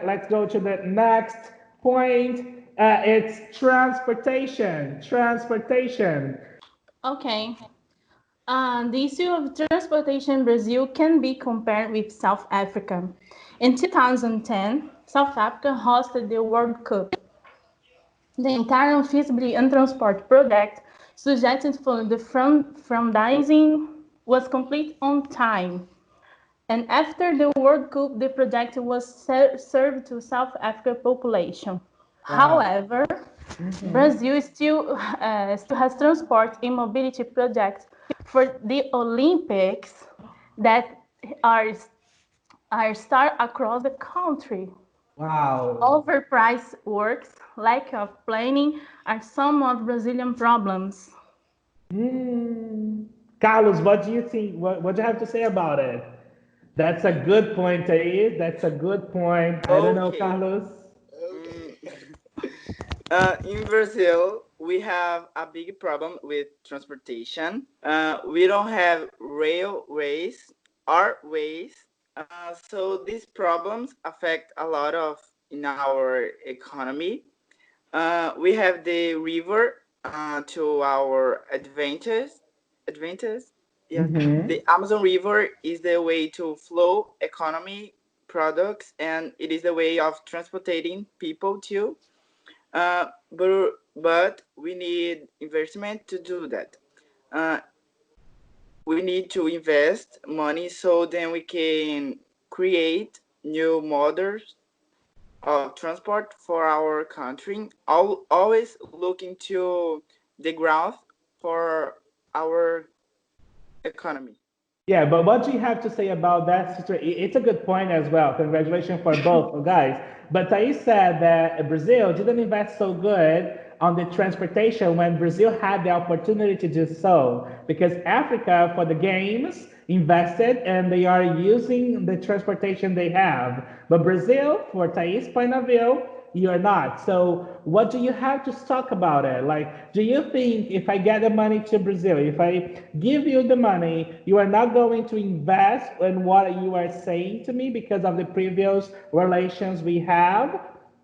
let's go to the next point. It's transportation. Transportation. Okay. The issue of transportation in Brazil can be compared with South Africa. In 2010, South Africa hosted the World Cup. The entire feasibility and transport project suggested for the funding was complete on time. And after the World Cup, the project was served to South Africa population. Wow. However, Brazil still has transport and mobility projects for the Olympics that are start across the country. Wow. Overpriced works, lack of planning are some of Brazilian problems. Carlos, what do you think? What do you have to say about it? That's a good point, Thais. That's a good point. I don't know, Okay. Carlos. Mm, in Brazil, we have a big problem with transportation. We don't have railways or ways. So these problems affect a lot of in our economy. We have the river to our advantage. Advantage. Yes. The Amazon River is the way to flow economy products, and it is the way of transporting people too. But we need investment to do that. Uh, we need to invest money so then we can create new models of transport for our country. Always looking to the growth for our economy. Yeah, but what do you have to say about that situation? It's a good point as well. Congratulations for both guys. But Thais said that Brazil didn't invest so good on the transportation when Brazil had the opportunity to do so. Because Africa, for the games, invested and they are using the transportation they have. But Brazil, for Thais' point of view, you're not. So what do you have to talk about it? Like, do you think if I get the money to Brazil, if I give you the money, you are not going to invest in what you are saying to me because of the previous relations we have?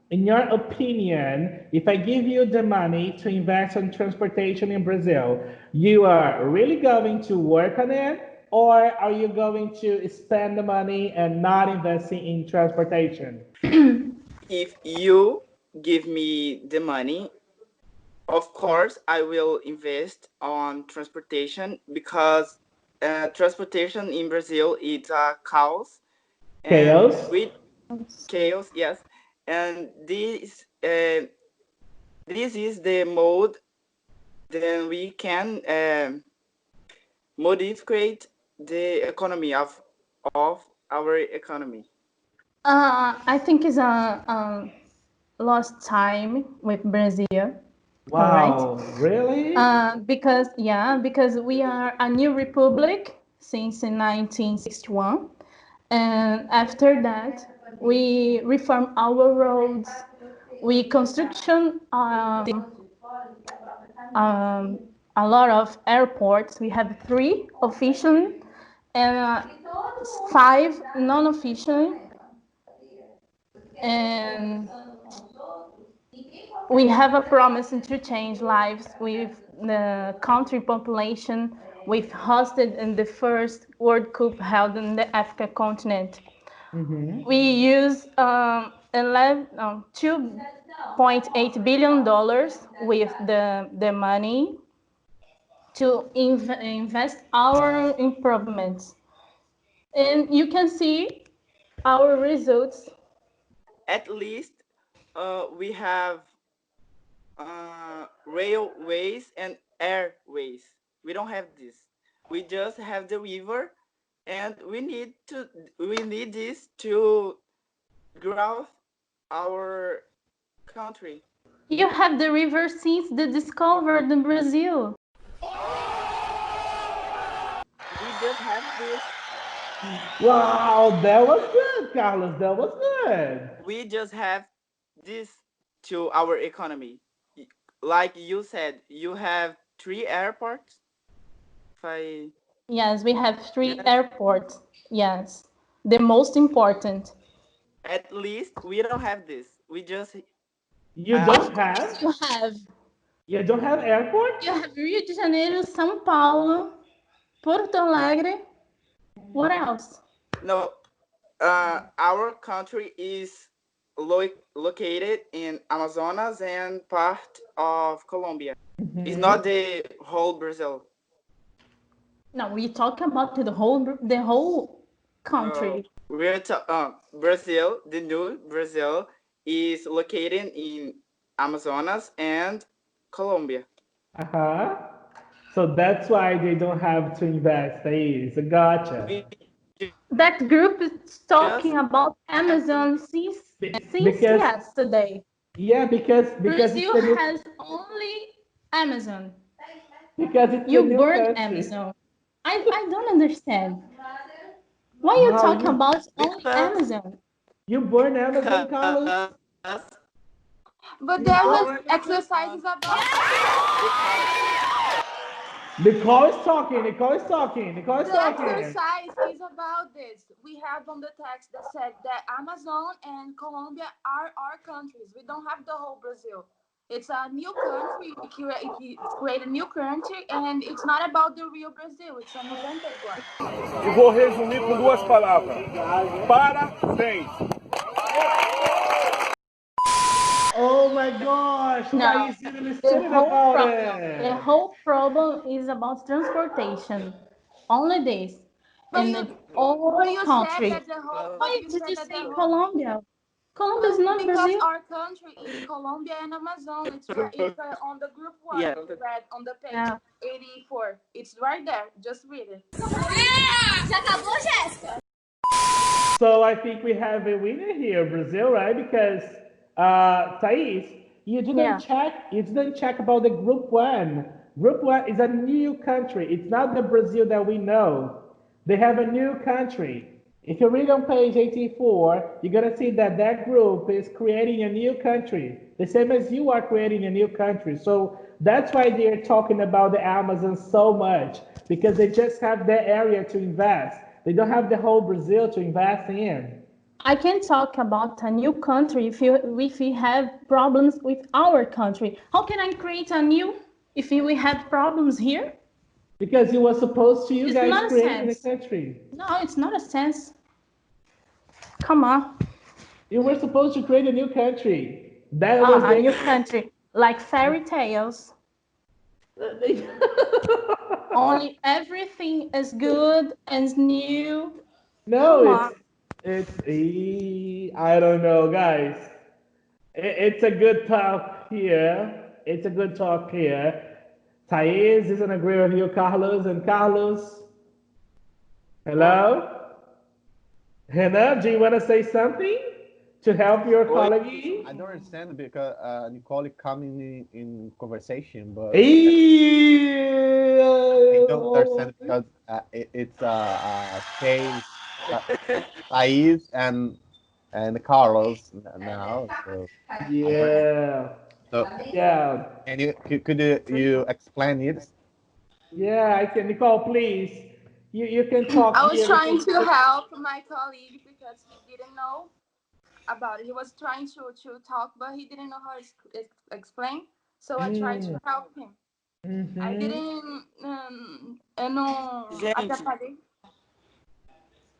In your opinion, if I give you the money to invest in transportation in Brazil, you are really going to work on it, or are you going to spend the money and not investing in transportation? If you give me the money, of course, I will invest on transportation because transportation in Brazil is a chaos, and Chaos? with chaos, yes, and this is the mode then we can modify the economy of our economy. I think it's a lost time with Brazil. All right. Wow, really? Because we are a new republic since 1961, and after that we reform our roads, we construction um, a lot of airports. We have three officially and five non-officially, and we have a promise to change lives with the country population we've hosted in the first World Cup held in the Africa continent. We use 2.8 billion dollars with the money to invest our improvements, and you can see our results. At least we have railways and airways. We don't have this. We just have the river, and we need this to grow our country. You have the river since the discovered in Brazil. We just have this. Wow, that was good, Carlos. That was good. We just have this to our economy. Like you said, you have three airports. If I Yes, we have three yes, airports. Yes, the most important. At least we don't have this. We just You don't have? You have. You don't have airport? You have Rio de Janeiro, São Paulo, Porto Alegre. What else? no. Our country is located in Amazonas and part of Colombia. It's not the whole Brazil. No, we talk about the whole country. We're Brazil. The new Brazil is located in Amazonas and Colombia. So that's why they don't have to invest. Gotcha. That group is talking about Amazon since yesterday. Yeah, because Brazil has only Amazon. Because it's you burn Amazon. I don't understand. Why are you talking about only Amazon? You burn Amazon, Carlos? But there was exercises about Nicole is talking. the exercise is about this. We have on the text that said that Amazon and Colombia are our countries. We don't have the whole Brazil. It's a new country. We create a new country, and it's not about the real Brazil. It's an invented one. E vou resumir com duas palavras. Parabéns. Oh my gosh! No, the the whole problem is about transportation. Only this. In the whole country. Why did you say Colombia? Colombia is not because Brazil. Our country is Colombia and Amazon. It's on the group one. Yeah. Read on the page 84. It's right there. Just read it. So I think we have a winner here, Brazil, right? Because Thais, you didn't check about the group one. Group one is a new country. It's not the Brazil that we know. They have a new country. If you read on page 84, you're going to see that that group is creating a new country, the same as you are creating a new country. So that's why they're talking about the Amazon so much, because they just have that area to invest. They don't have the whole Brazil to invest in. I can talk about a new country if we have problems with our country. How can I create a new if we have problems here? Because you were supposed to, It's guys not a create a sense. country. No, it's not a sense. Come on. You were supposed to create a new country. That was A new country, like fairy tales. Only everything is good and new. No, I don't know, guys. It's a good talk here. It's a good talk here. Thais doesn't agree with you, Carlos. And Carlos, hello? Hannah, do you want to say something to help your colleague? I don't understand because Nicole coming in conversation, but I I don't understand because it's Thais and Carlos now. So Yeah. so Yeah. and could you explain it? Yeah, I can. Nicole, please. You can talk. I was here. trying to help my colleague because he didn't know about it. He was trying to talk, but he didn't know how to explain. So I tried to help him. I didn't. Eu não atrapalhei.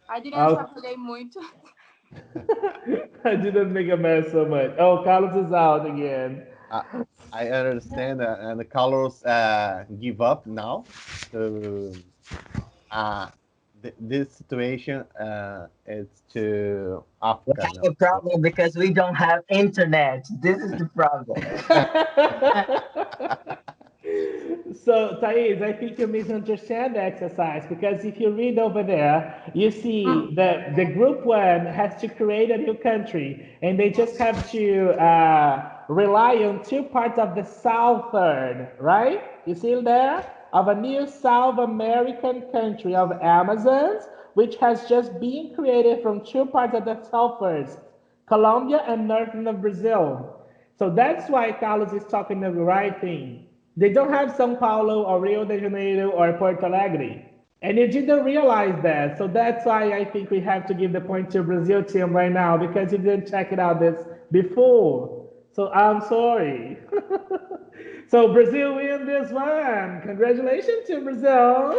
I didn't atrapalhei muito. I didn't make a mess so much. Oh, Carlos is out again. I understand, and Carlos give up now. So this situation is to We Africa have a problem because we don't have internet. This is the problem. So, Thais, I think you misunderstand the exercise because if you read over there, you see that the group one has to create a new country and they just have to rely on two parts of the southern, right? You see there? Of a new South American country of Amazons, which has just been created from two parts of the southern, Colombia and northern of Brazil. So that's why Carlos is talking the right thing. They don't have São Paulo or Rio de Janeiro or Porto Alegre. And you didn't realize that. So that's why I think we have to give the point to Brazil team right now because you didn't check it out this before. So I'm sorry. So Brazil win this one. Congratulations to Brazil.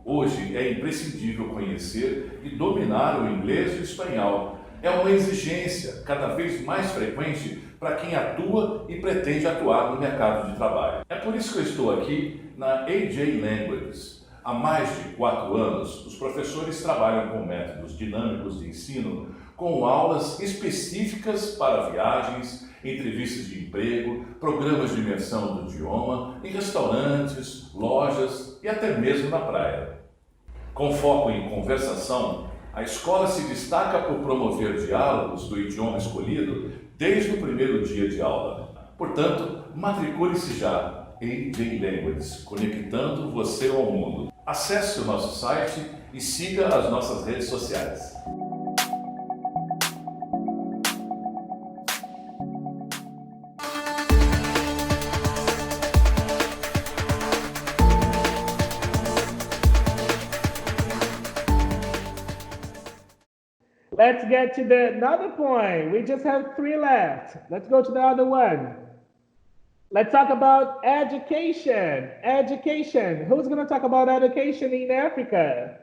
Hoje é imprescindível conhecer e dominar o inglês e o espanhol. É uma exigência cada vez mais frequente para quem atua e pretende atuar no mercado de trabalho. É por isso que eu estou aqui na AJ Languages. Há mais de 4 anos, os professores trabalham com métodos dinâmicos de ensino, com aulas específicas para viagens, entrevistas de emprego, programas de imersão do idioma, em restaurantes, lojas e até mesmo na praia. Com foco em conversação, a escola se destaca por promover diálogos do idioma escolhido desde o primeiro dia de aula. Portanto, matricule-se já em AJ Languages, conectando você ao mundo. Acesse o nosso site e siga as nossas redes sociais. Let's get to another point. We just have 3 left. Let's go to the other one. Let's talk about education. Education. Who's going to talk about education in Africa?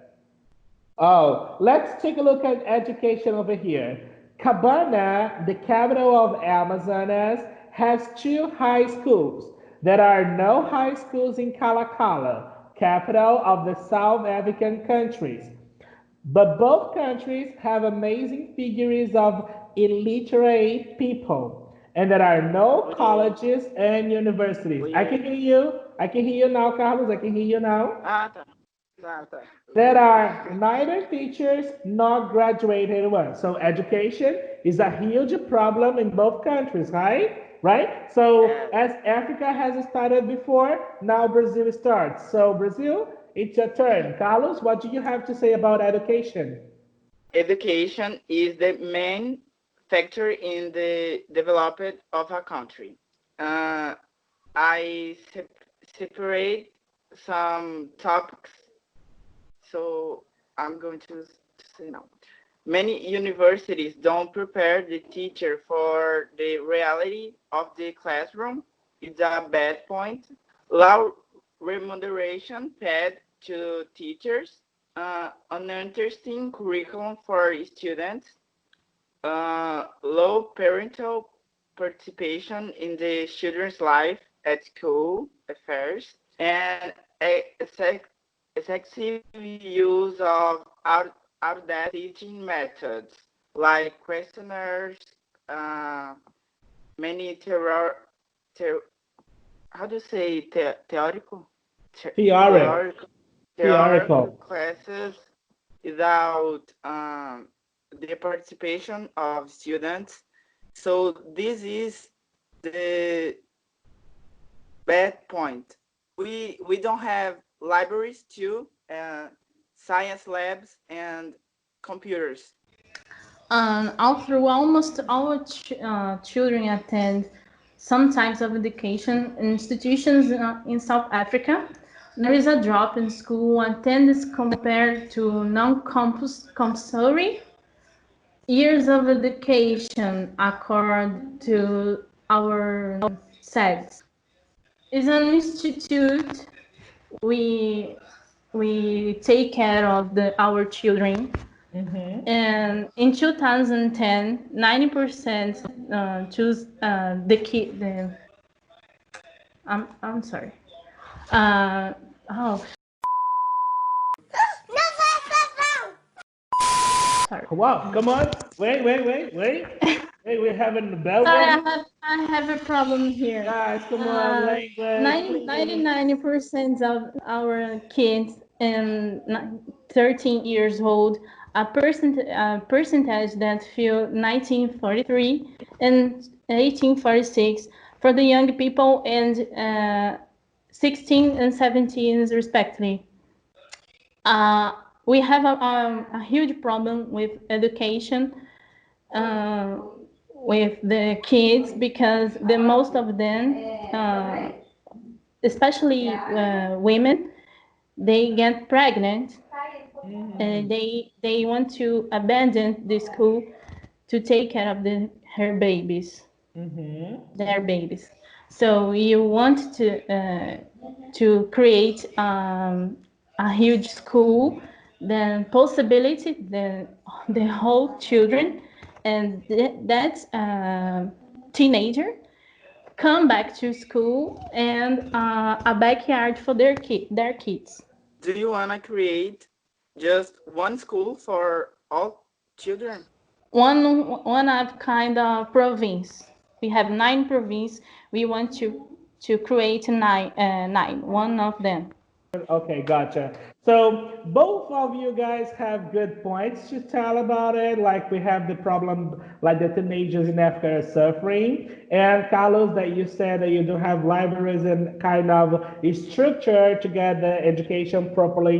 Oh, let's take a look at education over here. Cabana, the capital of Amazonas, has 2 high schools. There are no high schools in Kalakala, capital of the South African countries. But both countries have amazing figures of illiterate people, and there are no colleges and universities. I can hear you. I can hear you now, Carlos. I can hear you now. There are neither teachers nor graduated ones. So education is a huge problem in both countries, right? Right? So as Africa has started before, now Brazil starts. So Brazil, it's your turn. Carlos, what do you have to say about education? Education is the main factor in the development of a country. I separate some topics, so I'm going to say now. Many universities don't prepare the teacher for the reality of the classroom. It's a bad point. Low remuneration paid to teachers, uninteresting curriculum for students, low parental participation in the children's life at school affairs, and excessive use of outdated teaching methods like questionnaires, many how do you say theoretical? Theoretical classes without the participation of students. So this is the bad point. We don't have libraries too, science labs and computers. Although almost all children attend some types of education institutions in South Africa, there is a drop in school attendance compared to non-compulsory years of education according to our sex. It's an institute we take care of our children. Mm-hmm. And in 2010, 90% choose the I'm sorry. Sorry. Wow, come on. Wait. Wait, we're having a bell. I have a problem here. Guys, come on, language. 99% of our kids and 13 years old, a percentage that feel 1943 and 1846 for the young people and 16 and 17 respectively. We have a huge problem with education with the kids because the most of them, especially women, they get pregnant and they want to abandon the school to take care of her babies, their babies. So you want to create a huge school, then possibility the whole children and that teenager come back to school and a backyard for their kids. Do you want to create just one school for all children? One of kind of province. We have 9 provinces. We want to create nine. One of them. Okay, gotcha. So both of you guys have good points to tell about it. Like we have the problem, like the teenagers in Africa are suffering. And Carlos, that you said that you don't have libraries and kind of a structure to get the education properly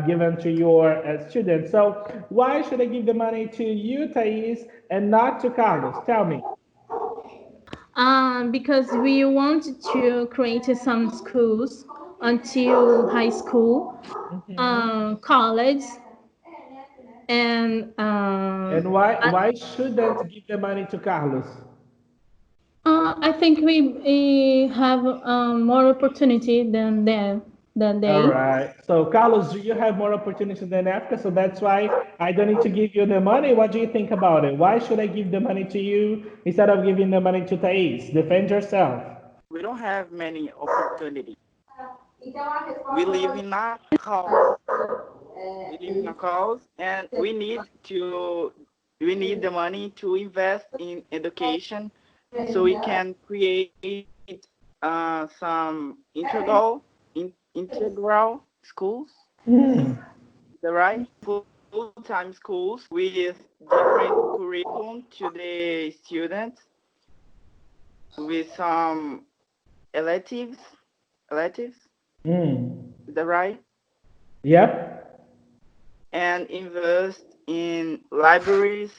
given to your students. So why should I give the money to you, Thais, and not to Carlos? Tell me. Because we want to create some schools until high school, college, and why shouldn't give the money to Carlos? I think we have more opportunity than they. All right. So Carlos, do you have more opportunities than Africa? So that's why I don't need to give you the money. What do you think about it? Why should I give the money to you instead of giving the money to Thais? Defend yourself. We don't have many opportunities. We live in a house. We live in a house, and we need the money to invest in education, so we can create some integral schools, the right full-time schools with different curriculum to the students, with some electives. The right? Yep. And invest in libraries,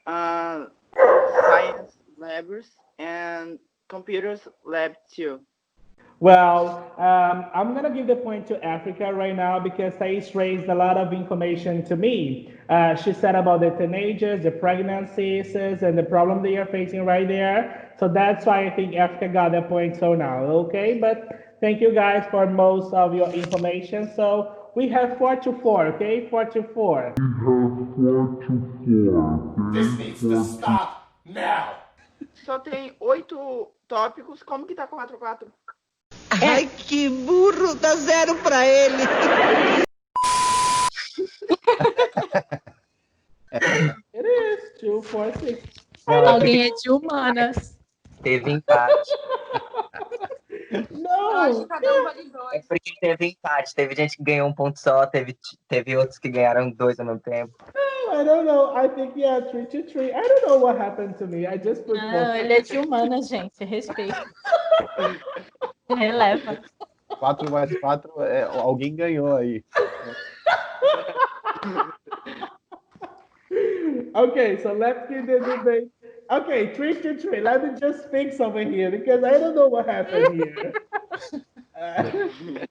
science labs, and computers lab too. Well, I'm going to give the point to Africa right now because Thais raised a lot of information to me. She said about the teenagers, the pregnancies, and the problem they are facing right there. So that's why I think Africa got the point so now, okay? But thank you guys for most of your information. So we have 4-4, okay? 4-4. This needs to stop now. Só tem 8 tópicos. Como que tá 4-4? Ai, que burro! Dá 0 pra ele. It is 2, 4, 6. Alguém é de humanas. Teve empate. Eu acho que cada um vale 2. É porque teve empate. Teve gente que ganhou 1 ponto só, teve outros que ganharam 2 ao mesmo tempo. I don't know. I think 3-3. I don't know what happened to me. I just put Não, ele é de humanas, gente. Respeita. Releva. 4 mais 4, alguém ganhou aí. Okay, so let's keep the debate. Okay, 3-3. Let me just fix over here because I don't know what happened here.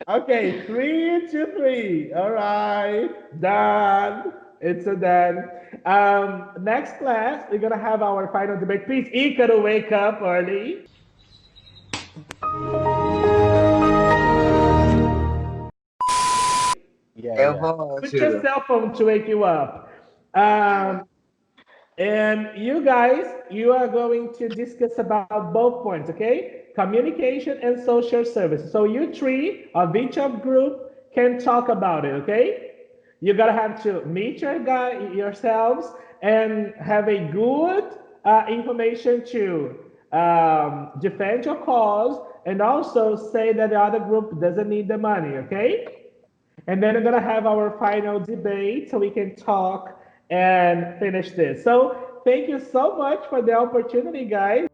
Okay, 3-3. All right, done. It's a done. Next class, we're gonna have our final debate. Please, Icaro, wake up early. Eu vou. Put your cell phone to wake you up. And you guys, you are going to discuss about both points, okay? Communication and social service. So you 3 of each of group can talk about it, okay? You gotta have to meet yourselves and have a good information to defend your cause and also say that the other group doesn't need the money, okay? And then we're gonna have our final debate so we can talk and finish this. So thank you so much for the opportunity, guys.